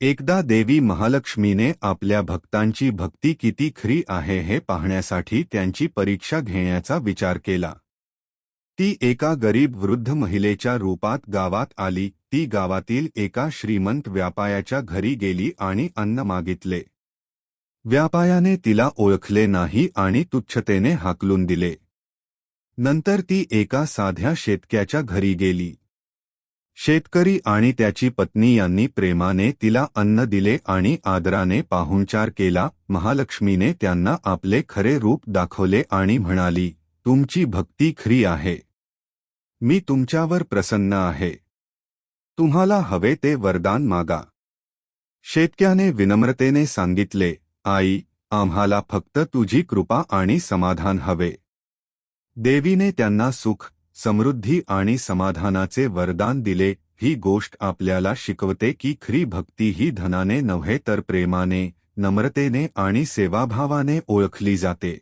एकदा देवी महालक्ष्मीने आपल्या भक्तांची भक्ती किती खरी आहे हे पाहण्यासाठी त्यांची परीक्षा घेण्याचा विचार केला. ती एका गरीब वृद्ध महिलेच्या रूपात गावात आली. ती गावातील एका श्रीमंत व्यापाऱ्याच्या घरी गेली आणि अन्न मागितले. व्यापाऱ्याने तिला ओळखले नाही आणि तुच्छतेने हाकलून दिले. नंतर ती एका साध्या शेतकऱ्याच्या घरी गेली. शेतकरी आणि त्याची पत्नी यांनी प्रेमाने तिला अन्न दिले आणि आदराने पाहुणचार केला. महालक्ष्मीने त्यांना आपले खरे रूप दाखवले आणि म्हणाली, तुमची भक्ती खरी आहे. मी तुमच्यावर प्रसन्न आहे. तुम्हाला हवे ते वरदान मागा. शेतकऱ्याने विनम्रतेने सांगितले, आई, आम्हाला फक्त तुझी कृपा आणि समाधान हवे. देवीने त्यांना सुख, समृद्धी आणि समाधानाचे वरदान दिले. ही गोष्ट आपल्याला शिकवते की खरी भक्ती ही धनाने नव्हे तर प्रेमाने, नम्रतेने आणि सेवाभावाने ओळखली जाते.